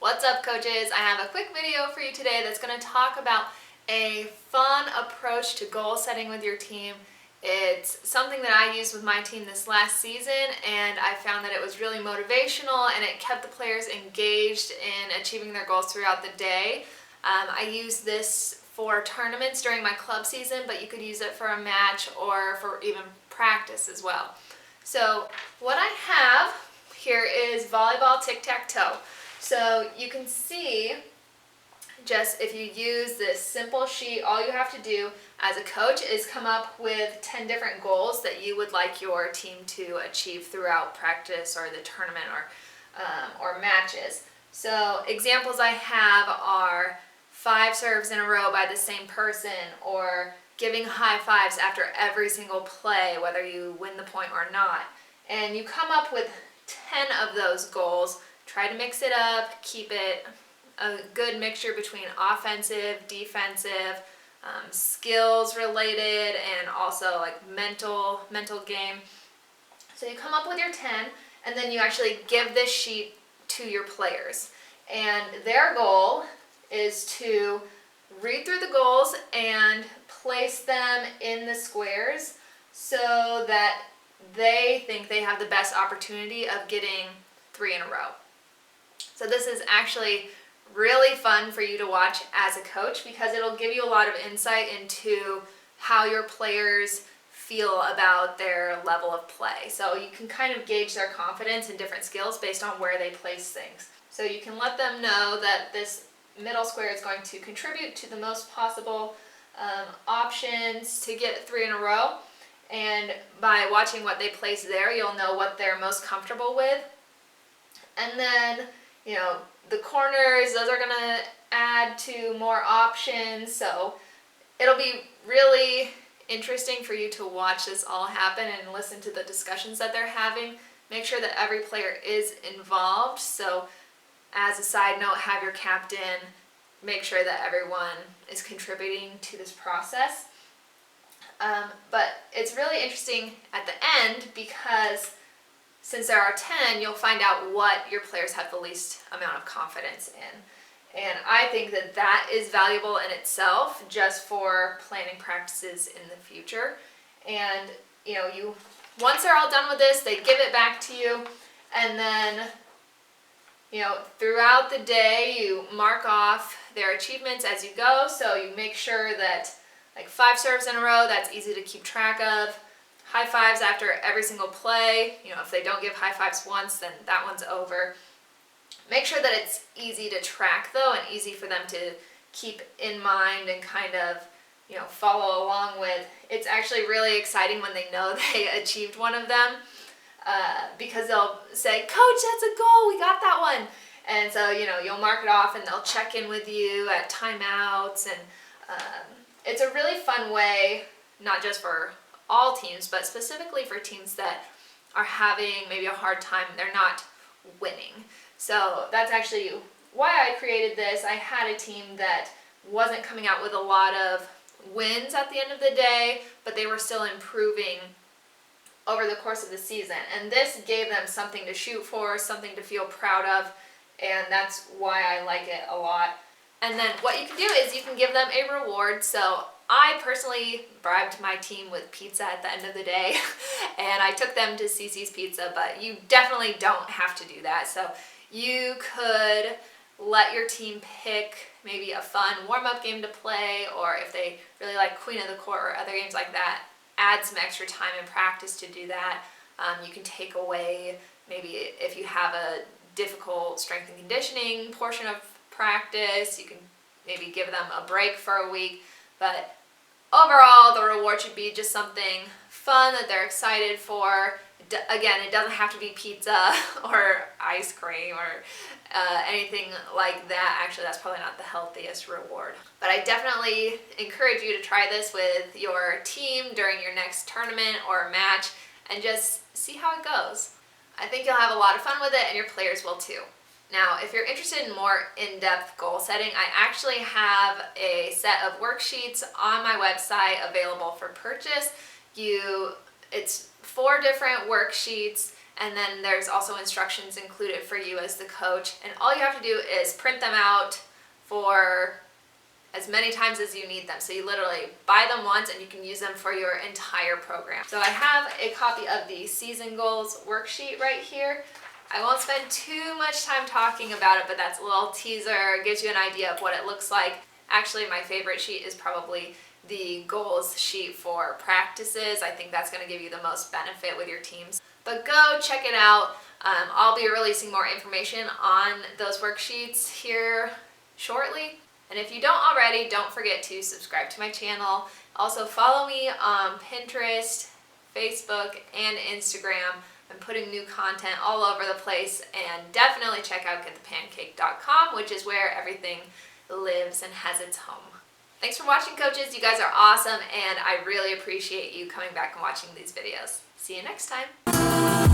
What's up, coaches? I have a quick video for you today that's going to talk about a fun approach to goal setting with your team. It's something that I used with my team this last season, and I found that it was really motivational and it kept the players engaged in achieving their goals throughout the day. I use this for tournaments during my club season, but you could use it for a match or for even practice as well. So what I have here is volleyball tic-tac-toe. So you can see, just if you use this simple sheet, all you have to do as a coach is come up with 10 different goals that you would like your team to achieve throughout practice or the tournament or matches. So examples I have are 5 serves in a row by the same person, or giving high fives after every single play, whether you win the point or not. And you come up with 10 of those goals. Try to mix it up, keep it a good mixture between offensive, defensive, skills related, and also like mental game. So you come up with your 10, and then you actually give this sheet to your players. And their goal is to read through the goals and place them in the squares so that they think they have the best opportunity of getting 3 in a row. So this is actually really fun for you to watch as a coach because it'll give you a lot of insight into how your players feel about their level of play. So you can kind of gauge their confidence in different skills based on where they place things. So you can let them know that this middle square is going to contribute to the most possible options to get 3 in a row. And by watching what they place there, you'll know what they're most comfortable with. And then, the corners, those are going to add to more options. So it'll be really interesting for you to watch this all happen and listen to the discussions that they're having. Make sure that every player is involved. So as a side note, have your captain make sure that everyone is contributing to this process. But it's really interesting at the end because since there are 10, you'll find out what your players have the least amount of confidence in. And I think that that is valuable in itself just for planning practices in the future. And once they're all done with this, they give it back to you, and then throughout the day you mark off their achievements as you go. So you make sure that 5 serves in a row, that's easy to keep track of. High fives after every single play. If they don't give high fives once, then that one's over. Make sure that it's easy to track though, and easy for them to keep in mind and kind of follow along with. It's actually really exciting when they know they achieved one of them, because they'll say, "Coach, that's a goal, we got that one." And so you'll mark it off and they'll check in with you at timeouts, and it's a really fun way, not just for all teams, but specifically for teams that are having maybe a hard time, they're not winning. So that's actually why I created this. I had a team that wasn't coming out with a lot of wins at the end of the day, but they were still improving over the course of the season. And this gave them something to shoot for, something to feel proud of, and that's why I like it a lot. And then what you can do is you can give them a reward. So I personally bribed my team with pizza at the end of the day, and I took them to Cece's Pizza, but you definitely don't have to do that. So you could let your team pick maybe a fun warm-up game to play, or if they really like Queen of the Court or other games like that, add some extra time in practice to do that. You can take away, maybe if you have a difficult strength and conditioning portion of practice, you can maybe give them a break for a week. But overall, the reward should be just something fun that they're excited for. Again, it doesn't have to be pizza or ice cream or anything like that. Actually, that's probably not the healthiest reward. But I definitely encourage you to try this with your team during your next tournament or match and just see how it goes. I think you'll have a lot of fun with it, and your players will too. Now, if you're interested in more in-depth goal setting, I actually have a set of worksheets on my website available for purchase. It's 4 different worksheets, and then there's also instructions included for you as the coach, and all you have to do is print them out for as many times as you need them. So you literally buy them once and you can use them for your entire program. So I have a copy of the season goals worksheet right here. I won't spend too much time talking about it, but that's a little teaser. It gives you an idea of what it looks like. Actually, my favorite sheet is probably the goals sheet for practices. I think that's going to give you the most benefit with your teams. But go check it out. I'll be releasing more information on those worksheets here shortly. And if you don't already, don't forget to subscribe to my channel. Also follow me on Pinterest, Facebook, and Instagram. I'm putting new content all over the place, and definitely check out getthepancake.com, which is where everything lives and has its home. Thanks for watching, coaches. You guys are awesome, and I really appreciate you coming back and watching these videos. See you next time.